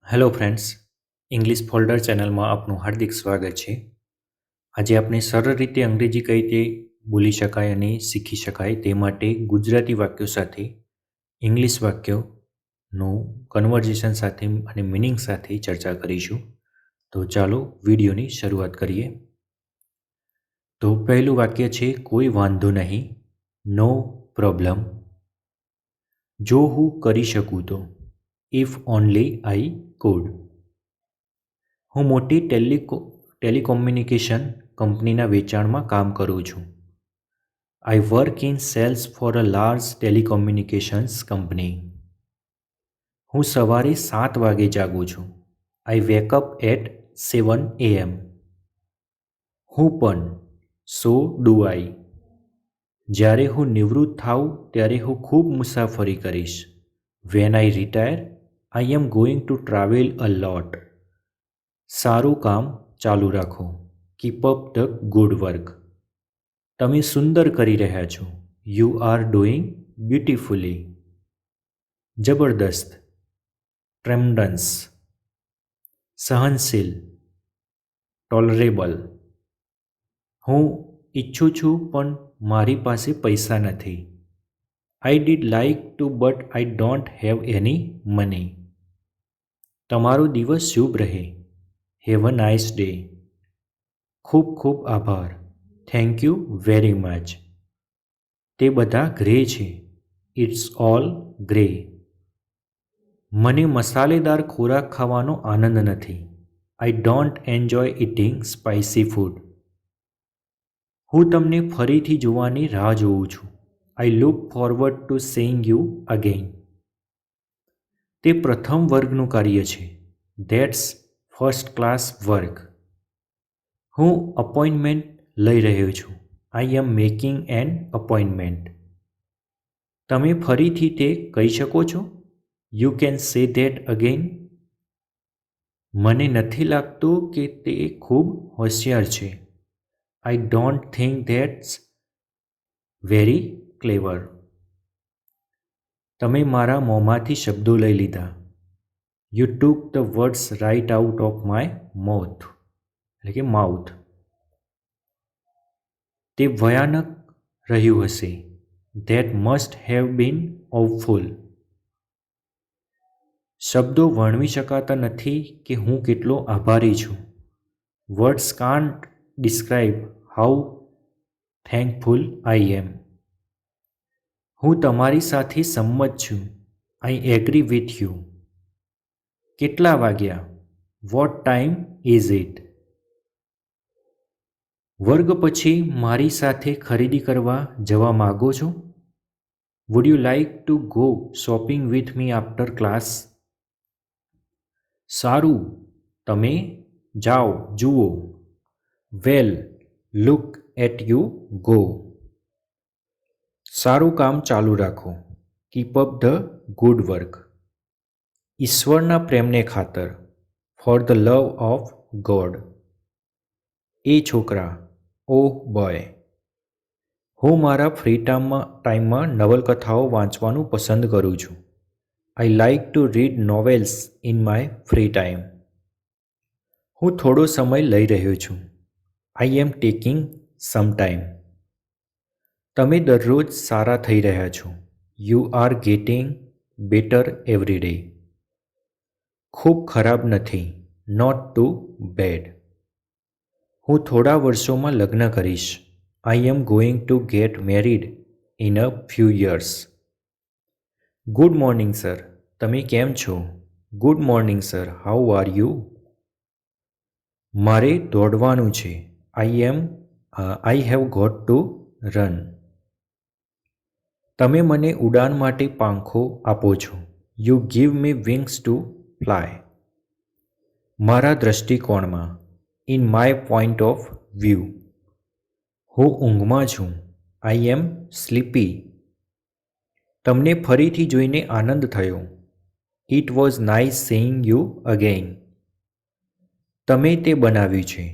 Hello friends, English folder ચેનલમાં આપનું હાર્દિક સ્વાગત છે. આજે આપણે સરળ રીતે અંગ્રેજી કઈ રીતે બોલી શકાય અને શીખી શકાય તે માટે ગુજરાતી વાક્યો સાથે ઇંગ્લિશ વાક્યોનું કન્વર્ઝેશન સાથે અને મિનિંગ સાથે ચર્ચા કરીશું. તો ચાલો વિડીયોની શરૂઆત કરીએ. તો પહેલું વાક્ય છે કોઈ વાંધો નહીં, નો પ્રોબ્લેમ. જો હું કરી શકું તો, ઇફ ઓનલી આઈ કુડ. હું મોટી ટેલિકોમ્યુનિકેશન કંપનીના વેચાણમાં કામ કરું છું. I work in sales for a large telecommunications company. હું સવારે 7 વાગે જાગું છું. I wake up at 7 AM. હું પણ, સો ડુ આઈ. જ્યારે હું નિવૃત્ત થાઉં ત્યારે હું ખૂબ મુસાફરી કરીશ. When I retire, I am going to travel a lot. સારું કામ ચાલુ રાખો. Keep up the good work. તમે સુંદર કરી રહ્યા છો. You are doing beautifully. જબરદસ્ત, ટ્રેમડન્સ. સહનશીલ, ટોલરેબલ. હું ઈચ્છું છું પણ મારી પાસે પૈસા નથી. I did like to but I don't have any money. તમારો દિવસ શુભ રહે. Have a nice day. ખૂબ ખૂબ આભાર. Thank you very much. તે બધા ગ્રે છે. It's all grey. મને મસાલેદાર ખોરાક ખાવાનો આનંદ નથી. I don't enjoy eating spicy food. હું તમને ફરીથી જોવાની રાહ જોઉં છું. I look forward to seeing you again. તે પ્રથમ વર્ગનું કાર્ય છે. That's first class work. હું અપોઇન્ટમેન્ટ લઈ રહ્યો છું. I am making an appointment. તમે ફરીથી તે કહી શકો છો? You can say that again. મને નથી લાગતું કે તે ખૂબ હોશિયાર છે. I don't think that's very clever. તમે મારા મોંમાંથી શબ્દો લઈ લીધા. You took the words right out of my mouth. એટલે કે માઉથ. તે ભયાનક રહ્યું હશે. That must have been awful. શબ્દો વર્ણવી શકાતા નથી કે હું કેટલો આભારી છું. Words can't describe how thankful I am. હું તમારી સાથે સંમત છું. I agree with you. કેટલા વાગ્યા? What time is it? વર્ગ પછી મારી સાથે ખરીદી કરવા જવા માગો છો? Would you like to go shopping with me after class? સારું, તમે જાઓ જુઓ. Well, look at you go. સારું કામ ચાલુ રાખો. Keep up the good work. ઈશ્વરના પ્રેમને ખાતર. For the love of God. એ છોકરા, ઓ બોય. હું મારા ફ્રી ટાઈમમાં નવલકથાઓ વાંચવાનું પસંદ કરું છું. I like to read novels in my free time. હું થોડો સમય લઈ રહ્યો છું. I am taking some time. તમે દરરોજ સારા થઈ રહ્યા છો. You are getting better every day. ખૂબ ખરાબ નથી. Not too bad. હું થોડા વર્ષોમાં લગ્ન કરીશ. I am going to get married in a few years. Good morning sir. તમે કેમ છો? Good morning sir. How are you? મારે દોડવાનું છે. I have got to run. તમે મને ઉડાન માટે પાંખો આપો છો. You give me wings to fly. મારા દૃષ્ટિકોણમાં. In my point of view. હું ઊંઘમાં છું. I am sleepy. તમને ફરીથી જોઈને આનંદ થયો. It was nice seeing you again. તમે તે બનાવ્યું છે.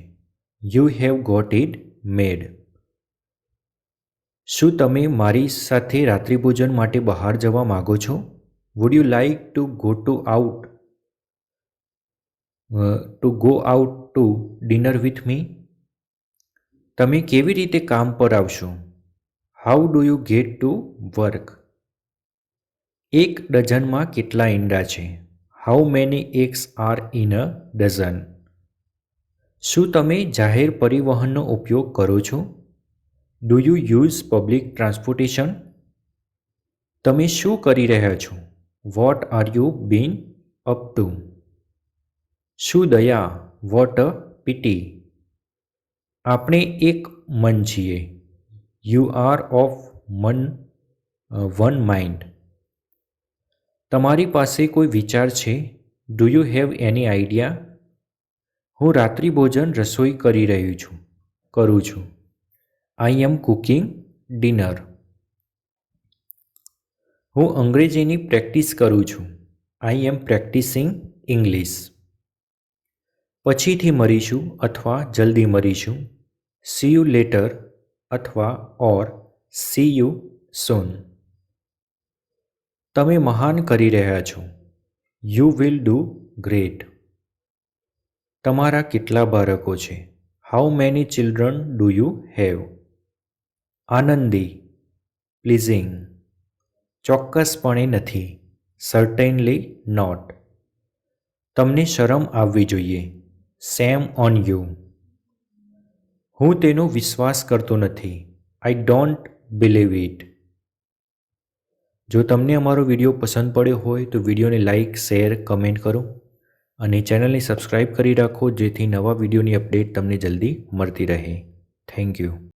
You have got it made. શું તમે મારી સાથે રાત્રિભોજન માટે બહાર જવા માગો છો? Would you like to go to out? To go out to dinner with me? તમે કેવી રીતે કામ પર આવશો? How do you get to work? એક ડઝનમાં કેટલા ઈંડા છે? How many eggs are in a dozen? શું તમે જાહેર પરિવહનનો ઉપયોગ કરો છો? Do you use public transportation? તમે શું કરી રહ્યા છો? What are you been up to? શું દયા! What a PT! આપણે એક મન છીએ. You are of one mind. તમારી પાસે કોઈ વિચાર છે? Do you have any idea? હું રાત્રિભોજન રસોઈ કરું છું. I M cooking dinner. હું અંગ્રેજીની પ્રેક્ટિસ કરું છું. I M practising English. પછીથી મળીશું અથવા જલ્દી મળીશું. સી યુ લેટર અથવા ઓર સી યુ સૂન. તમે મહાન કરી રહ્યા છો. You will do great. તમારા કેટલા બાળકો છે? How many children do you have? આનંદી, પ્લીઝિંગ. ચોક્કસપણે નથી. Certainly not. તમને શરમ આવવી જોઈએ. Shame on you. હું તેનો વિશ્વાસ કરતો નથી. I don't believe it. જો તમને અમારો વિડીયો પસંદ પડ્યો હોય તો વિડીયોને લાઇક, શેર, કમેન્ટ કરો અને ચેનલને સબસ્ક્રાઈબ કરી રાખો જેથી નવા વિડીયોની અપડેટ તમને જલ્દી મળતી રહે. Thank you.